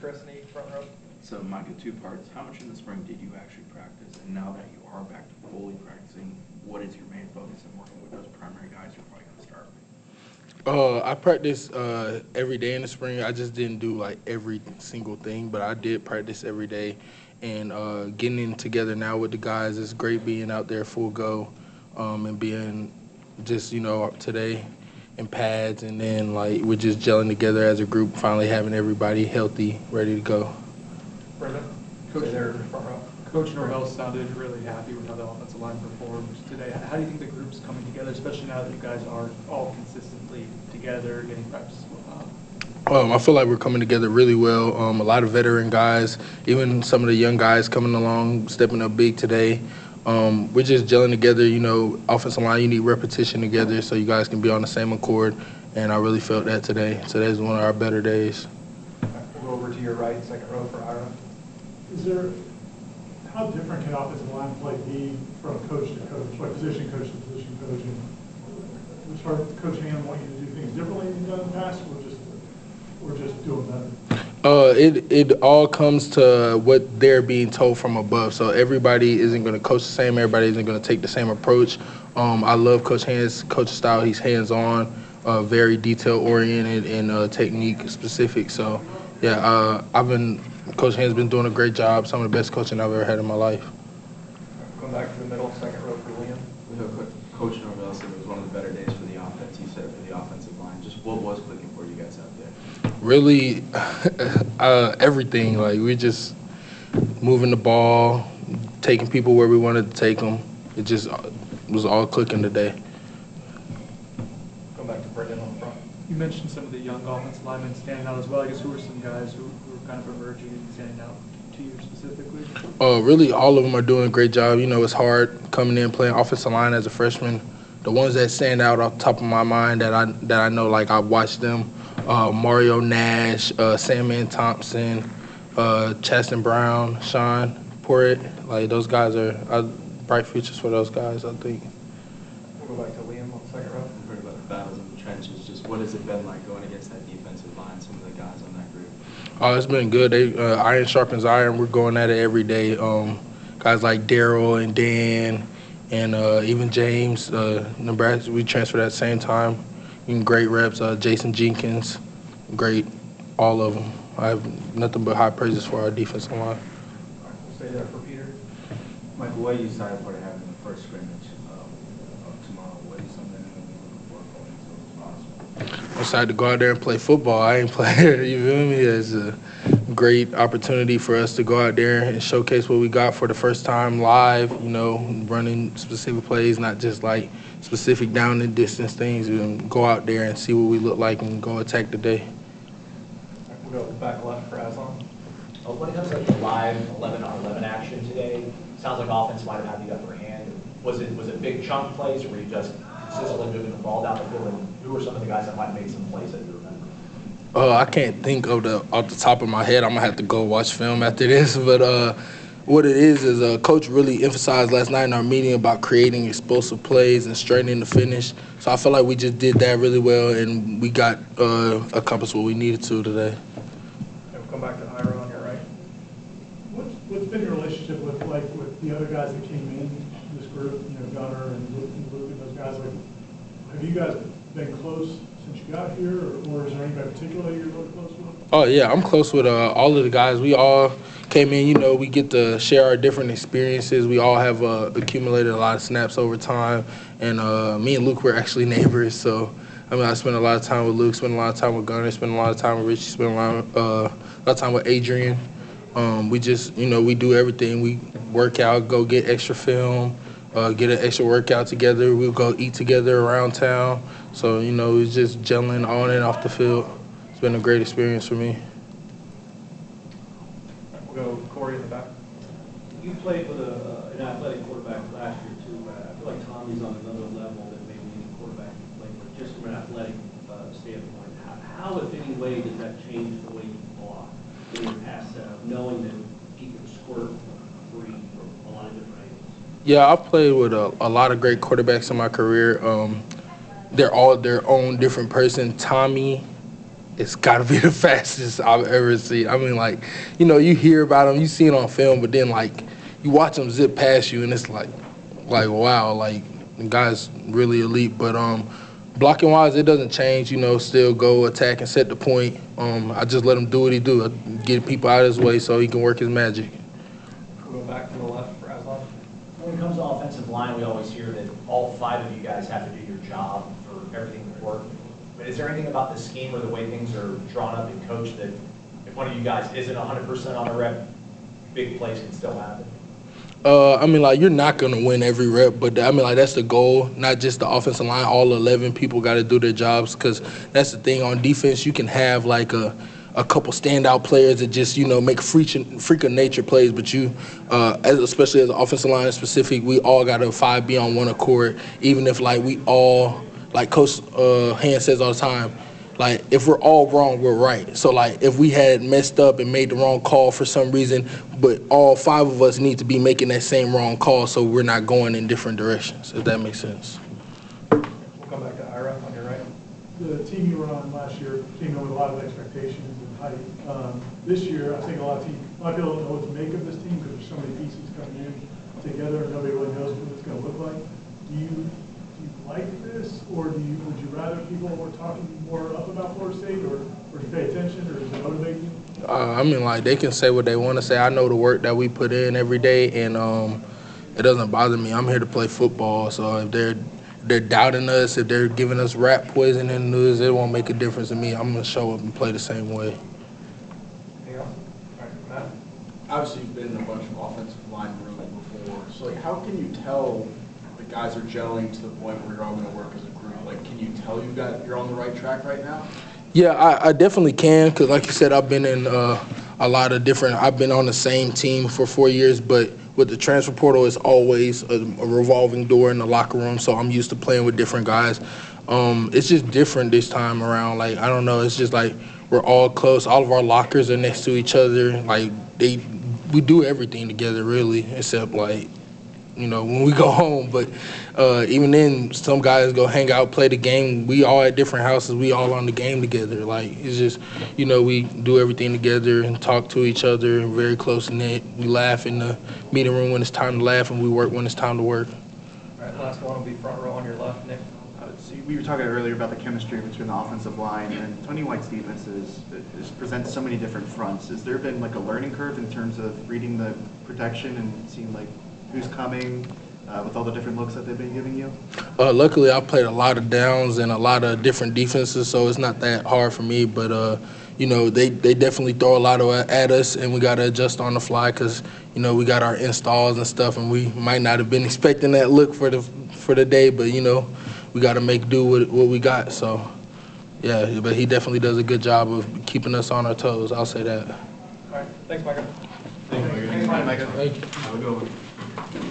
Chris in the front row. So, Micah, two parts. How much in the spring did you actually practice? And now that you are back to fully practicing, what is your main focus in working with those primary guys you're probably going to start with? I practice every day in the spring. I just didn't do like every single thing, but I did practice every day. And getting in together now with the guys, it's great being out there full go and being just, today in pads. And then like we're just gelling together as a group, finally having everybody healthy, ready to go. Brendan, Coach there in the front row. Coach Norvell sounded really happy with how the offensive line performed today. How do you think the group's coming together, especially now that you guys are all consistently together, getting practice? I feel like we're coming together really well. A lot of veteran guys, even some of the young guys coming along, stepping up big today. We're just gelling together. Offensive line, you need repetition together so you guys can be on the same accord, and I really felt that today. Today's one of our better days. We'll go over to your right, second row for Ira. How different can offensive line play be from coach to coach, like position coach to position coach? And which part of Coach Hand want you to do things differently than you've done in the past, or just doing better? It all comes to what they're being told from above. So everybody isn't going to coach the same. Everybody isn't going to take the same approach. I love Coach Hand's coach style. He's hands-on, very detail-oriented, and technique specific. So, yeah, Coach Hand's been doing a great job. Some of the best coaching I've ever had in my life. Going back to the middle, second row for Liam. Coach Norvell said it was one of the better days for the offense. He said it for the offensive line. Just what was clicking for you guys out there? Really, everything. Like, we're just moving the ball, taking people where we wanted to take them. It just was all clicking today. Going back to Brendan on the front. You mentioned some of the young offensive linemen standing out as well. I guess who are some guys who are kind of emerging and standing out to you specifically? Really, all of them are doing a great job. it's hard coming in playing offensive line as a freshman. The ones that stand out off the top of my mind that I know, like I've watched them, Mario Nash, Sandman Thompson, Chaston Brown, Sean Porritt. Like those guys are bright futures for those guys, I think. We'll go back to Liam on the second row. We've heard about the battles in the trenches. Just what has it been like going against that defensive line, some of the guys on that group? Oh, it's been good. Iron sharpens iron. We're going at it every day. Guys like Daryl and Dan and even James, Nebraska, we transferred at the same time. Great reps. Jason Jenkins, great, all of them. I have nothing but high praises for our defensive line. All right, we'll stay there for Peter. Michael, what are you excited for to have in the first scrimmage of tomorrow? What is something that you're looking for going into as possible? I'm excited to go out there and play football. I ain't playing, you feel me? It's a great opportunity for us to go out there and showcase what we got for the first time live, running specific plays, not just like specific down and distance things, and go out there and see what we look like and go attack the day. We'll go back left for Aslan. When it comes to the live 11-on-11 action today, sounds like offense might have had the upper hand. Was it big chunk plays, or were you just consistently moving the ball down the field? And who were some of the guys that might have made some plays that you remember? I can't think off the top of my head. I'm gonna have to go watch film after this. But what it is Coach really emphasized last night in our meeting about creating explosive plays and straightening the finish. So I feel like we just did that really well, and we got accomplished what we needed to today. And we'll come back to Ira on your right. What's been your relationship with the other guys that came in this group? Gunner and Luke and those guys. Have you guys been close since you got here, or is there anybody particular you're really close with? Oh, yeah, I'm close with all of the guys. We all came in, we get to share our different experiences. We all have accumulated a lot of snaps over time. And me and Luke were actually neighbors. So, I spent a lot of time with Luke, spent a lot of time with Gunner, spent a lot of time with Richie, spent a lot of time with Adrian. We just, we do everything. We work out, go get extra film, get an extra workout together. We'll go eat together around town. So, it's just gelling on and off the field. It's been a great experience for me. We'll go Corey in the back. You played with an athletic quarterback last year, too. I feel like Tommy's on another level than maybe any quarterback you played with, just from an athletic standpoint. How, if any way, does that change the way you block in your pass setup, knowing that he can squirt free from a lot of different angles? Yeah, I've played with a lot of great quarterbacks in my career. They're all their own different person. Tommy it's got to be the fastest I've ever seen. I mean, like, you know, you hear about him, you see it on film, but then, like, you watch him zip past you, and it's like wow, like, the guy's really elite. But blocking-wise, it doesn't change, you know, still go attack and set the point. I just let him do what he do, get people out of his way so he can work his magic. We'll go back to the left for Aslan. When it comes to offensive line, we always hear that all 5 of you guys have to do your job for everything to work. But is there anything about the scheme or the way things are drawn up and coached that if one of you guys isn't 100% on a rep, big plays can still happen? I mean, like, you're not going to win every rep, but, I mean, like, that's the goal, not just the offensive line. All 11 people got to do their jobs, because that's the thing. On defense, you can have, like, a couple standout players that just, you know, make freak of nature plays, but you, especially as an offensive line specific, we all got to 5 be on one accord, even if, like, we all, like Coach Hand says all the time, like, if we're all wrong, we're right. So, like, if we had messed up and made the wrong call for some reason, but all 5 of us need to be making that same wrong call so we're not going in different directions, if that makes sense. We'll come back to Ira on your right. The team you were on last year came in with a lot of expectations and hype. This year, I think a lot of people don't know what to make of this team because there's so many pieces coming in together and nobody really knows what it's going to look like. Do you like this, or would you rather people were talking more up about Florida State, or do you pay attention, or does it motivate you? I mean, like, they can say what they want to say. I know the work that we put in every day, and it doesn't bother me. I'm here to play football, so if they're doubting us, if they're giving us rat poison in the news, it won't make a difference to me. I'm going to show up and play the same way. Anything else? All right, Matt? Obviously, you've been in a bunch of offensive line rooms before, so, like, how can you tell the guys are gelling to the point where you're all going to work as a group? Like, can you tell you're on the right track right now? Yeah, I definitely can, because like you said, I've been in a lot of different – I've been on the same team for 4 years, but with the transfer portal, it's always a revolving door in the locker room, so I'm used to playing with different guys. It's just different this time around. Like, I don't know, it's just like we're all close. All of our lockers are next to each other. Like, we do everything together, really, except, like, you know, when we go home. But even then, some guys go hang out, play the game. We all at different houses. We all on the game together. Like, it's just, you know, we do everything together and talk to each other and very close-knit. We laugh in the meeting room when it's time to laugh, and we work when it's time to work. All right, last one will be front row on your left, Nick. So we were talking earlier about the chemistry between the offensive line, and Tony White's defense presents so many different fronts. Has there been like a learning curve in terms of reading the protection and seeing like who's coming with all the different looks that they've been giving you? Luckily, I played a lot of downs and a lot of different defenses, so it's not that hard for me. But, you know, they definitely throw a lot at us, and we got to adjust on the fly because, you know, we got our installs and stuff, and we might not have been expecting that look for the day, but, you know, we got to make do with what we got. So, yeah, but he definitely does a good job of keeping us on our toes. I'll say that. All right, thanks, Micah. Thanks, Micah. Thank you. Have a good one.